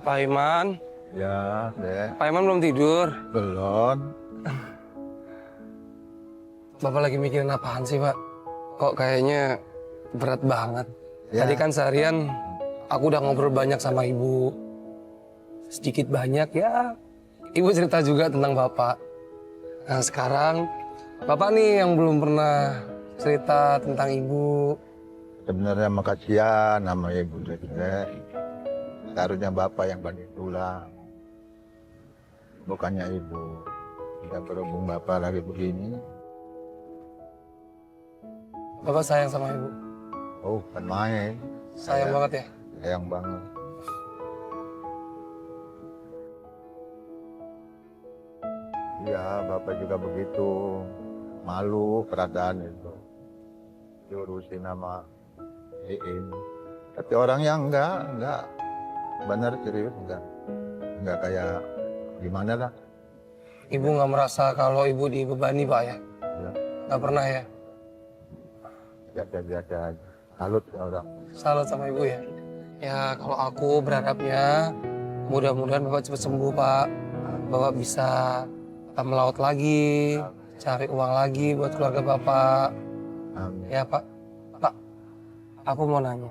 Pak Iman. Ya, deh. Pak Iman belum tidur. Belum. Bapak lagi mikirin apaan sih, Pak? Kok kayaknya berat banget. Ya. Tadi kan seharian aku udah ngobrol banyak sama ibu. Sedikit banyak ya, ibu cerita juga tentang Bapak. Nah sekarang, Bapak nih yang belum pernah cerita tentang ibu. Sebenarnya makasihan sama ibu juga. Seharusnya bapak yang banding tulang. Bukannya ibu. Kita berhubung bapak lagi begini. Bapak sayang sama ibu. Oh, kan main. Sayang banget ya. Sayang banget. Iya, bapak juga begitu. Malu keadaan itu. Diurusin sama Iin. Tapi orangnya enggak. Bener serius enggak. Enggak kayak gimana lah. Ibu nggak merasa kalau ibu dibebani, Pak ya? Ya, Nggak pernah ya? biasa-biasa aja. Salut ya orang. Salut sama ibu ya. Ya kalau aku berharapnya mudah-mudahan Bapak cepat sembuh, Pak. Bapak bisa melaut lagi, cari uang lagi buat keluarga Bapak. Amin. Ya Pak. Pak, aku mau nanya.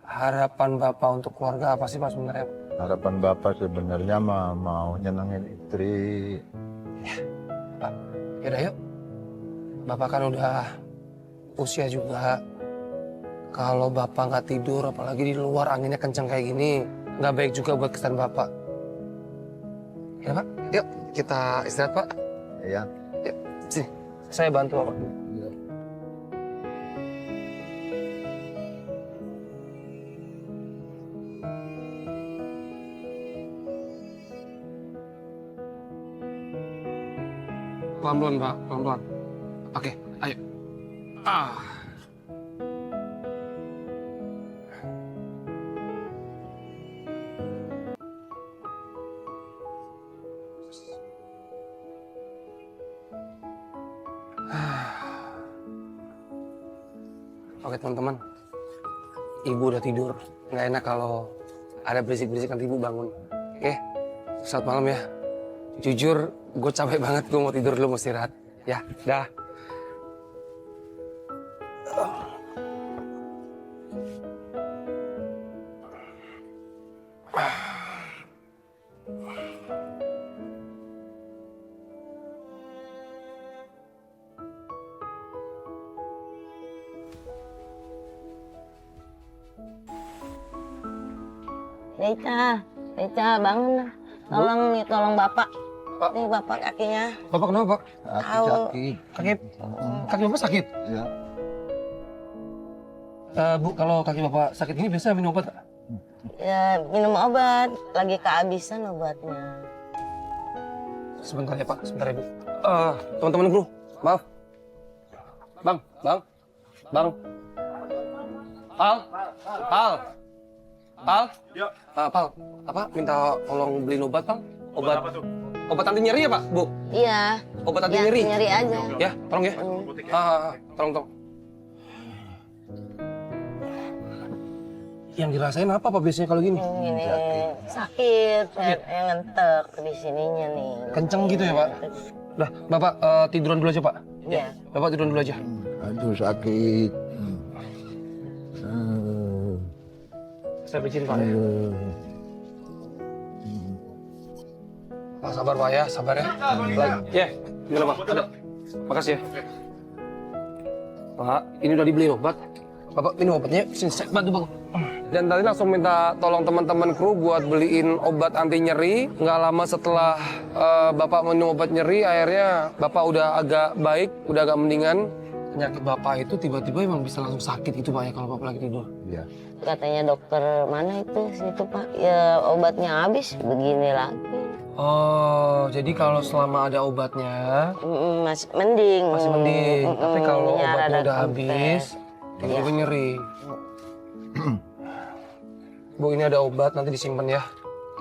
Harapan Bapak untuk keluarga apa sih Pak sebenarnya? Harapan bapak sebenarnya mau nyenengin istri. Pak, yaudah yuk. Bapak kan udah usia juga. Kalau Bapak nggak tidur, apalagi di luar anginnya kencang kayak gini, nggak baik juga buat kesan Bapak. Ya Pak, yuk kita istirahat Pak. Ya. Yuk, sini. Saya bantu Bapak. Pelan-pelan Pak, pelan-pelan. Oke, ayo. Oke teman-teman, ibu udah tidur. Nggak enak kalau ada berisik-berisik nanti ibu bangun. Oke, selamat malam ya. Jujur, gue capek banget, gue mau tidur dulu, mau istirahat. Ya, dah. Deca bangun. Tolong bapak. Pak. Nih bapak kakinya. Bapak kenapa, Pak? Tahu. Sakit. Kaki Bapak sakit? Ya. Bu, kalau kaki Bapak sakit ini biasa minum obat nggak? Ya minum obat. Lagi kehabisan obatnya. Sebentar ya, Pak. Sebentar ya, Bu. Teman-teman kru, maaf. Bang. Pal. Ya. Pal, apa? Minta tolong beliin obat, Pal. Obat anti nyeri ya, Pak, Bu? Iya. Obat anti Ya, nyeri. nyeri aja. Ya, tolong ya. Tolong. Yang dirasain apa, Pak, biasanya kalau gini? Ini sakit, yang ngentek di sininya nih. Kenceng gitu ya, Pak? Udah, Bapak tiduran dulu aja, Pak. Iya. Bapak tiduran dulu aja. Aduh sakit. Saya pijitin, Pak. Pak, sabar, Pak, ya. Sabar ya. Ya, gimana, Pak? Ada. Makasih ya. Pak, ini udah dibeli obat. Bapak minum obatnya. Sini, saya bantu, Bang. Dan tadi langsung minta tolong teman-teman kru buat beliin obat anti nyeri. Nggak lama setelah Bapak minum obat nyeri, akhirnya Bapak udah agak baik, udah agak mendingan. Penyakit Bapak itu tiba-tiba emang bisa langsung sakit gitu, Pak, ya, kalau Bapak lagi tidur. Ya. Katanya dokter mana itu situ Pak. Ya obatnya habis begini lagi. Oh, jadi kalau selama ada obatnya Masih mending. masih mending. Tapi kalau Ya, obatnya rada udah kempes. habis, tiba-tiba nyeri. Bu, ini ada obat, nanti disimpan ya.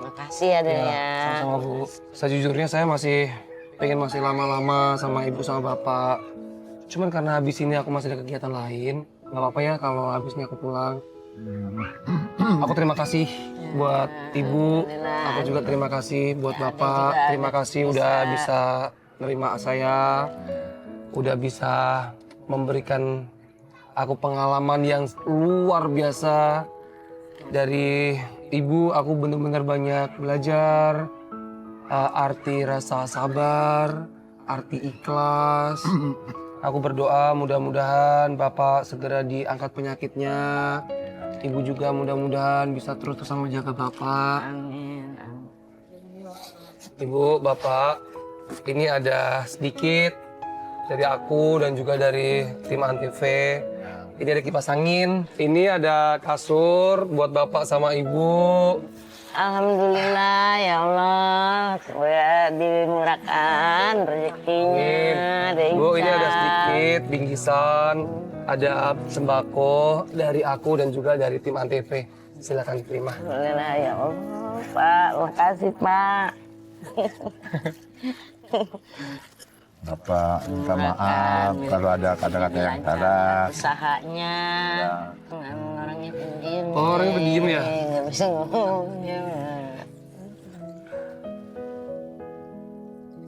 Makasih ya Dek ya. Sama-sama, Bu. Sejujurnya saya masih pengen lama-lama sama Ibu sama Bapak. Cuman karena habis ini aku masih ada kegiatan lain, nggak apa-apa ya kalau habis ini aku pulang. Aku terima kasih buat Ibu, Alhamdulillah. aku juga terima kasih buat Ya, Bapak. juga Terima kasih udah bisa nerima saya, udah bisa memberikan aku pengalaman yang luar biasa. Dari Ibu aku benar-benar banyak belajar arti rasa sabar, arti ikhlas. Aku berdoa mudah-mudahan Bapak segera diangkat penyakitnya. Ibu juga mudah-mudahan bisa terus sama jaga Bapak. Amin. Ibu, Bapak, ini ada sedikit dari aku dan juga dari tim Antv. Ini ada kipas angin, ini ada kasur buat Bapak sama Ibu. Alhamdulillah ya Allah, semoga dimurahkan rezekinya. Amin. Bu, ini ada sedikit bingkisan, ada sembako dari aku dan juga dari tim Antv. Silakan terima. Alhamdulillah ya Allah, Pak. Makasih Pak. Bapak minta maaf kalau ada kata-kata yang salah. Usahanya, Ya. orangnya pendiam. Oh, orangnya pendiam ya? Nggak bisa ngomong. Ya.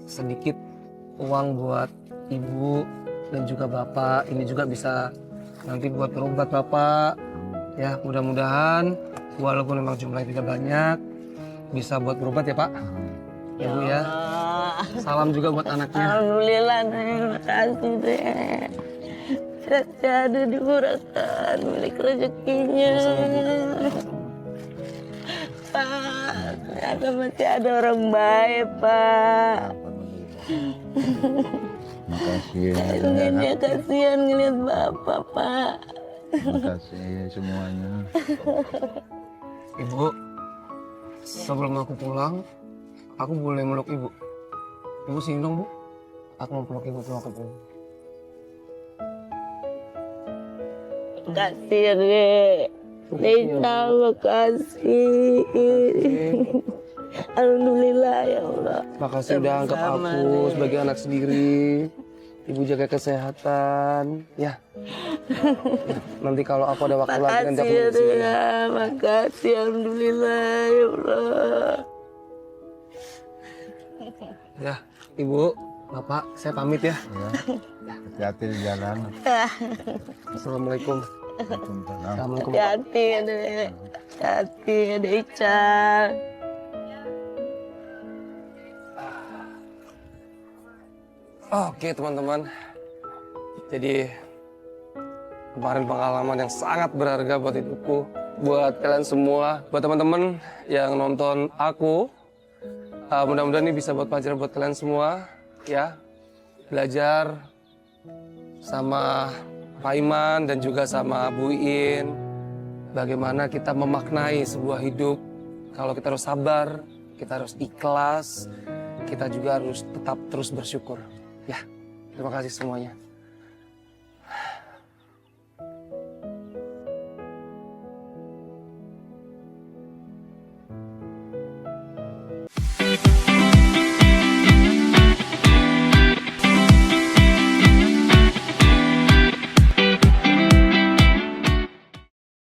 Sedikit uang buat Ibu dan juga Bapak. Ini juga bisa nanti buat berobat Bapak. Ya, mudah-mudahan walaupun memang jumlahnya tidak banyak, bisa buat berobat ya Pak. Ya Bu ya. Salam juga buat anaknya. Alhamdulillah, terima kasih deh. Ada dimurahkan milik rezekinya. Pak, ternyata masih ada orang baik, Pak. Makasih. Dia kasihan ngeliat Bapak, Pak. Makasih semuanya. Ibu, sebelum aku pulang, aku boleh meluk Ibu. Ibu sini dong, Bu. Aku mau peluk Ibu sebelum aku pulang. Makasih ya, Dek. Deca, makasih. Alhamdulillah ya Allah. Makasih udah anggap aku sebagai anak sendiri. Ibu jaga kesehatan, ya. Nanti kalau aku ada waktu lagi nanti aku Makasih ya, kesini. Dek. Makasih, alhamdulillah ya Allah. Ya, Ibu, Bapak, saya pamit ya. Ya. Hati-hati di jalan. Assalamualaikum. Waalaikumsalam. Assalamualaikum. Bapak. Hati-hati ya, Dek. Hati ya, Deca. Oke teman-teman, jadi kemarin pengalaman yang sangat berharga buat hidupku. buat kalian semua, buat teman-teman yang nonton aku. Mudah-mudahan ini bisa buat pelajaran buat kalian semua, ya. Belajar sama Pak Iman dan juga sama Bu Iin, bagaimana kita memaknai sebuah hidup. Kalau kita harus sabar, kita harus ikhlas, kita juga harus tetap terus bersyukur. Ya, terima kasih semuanya.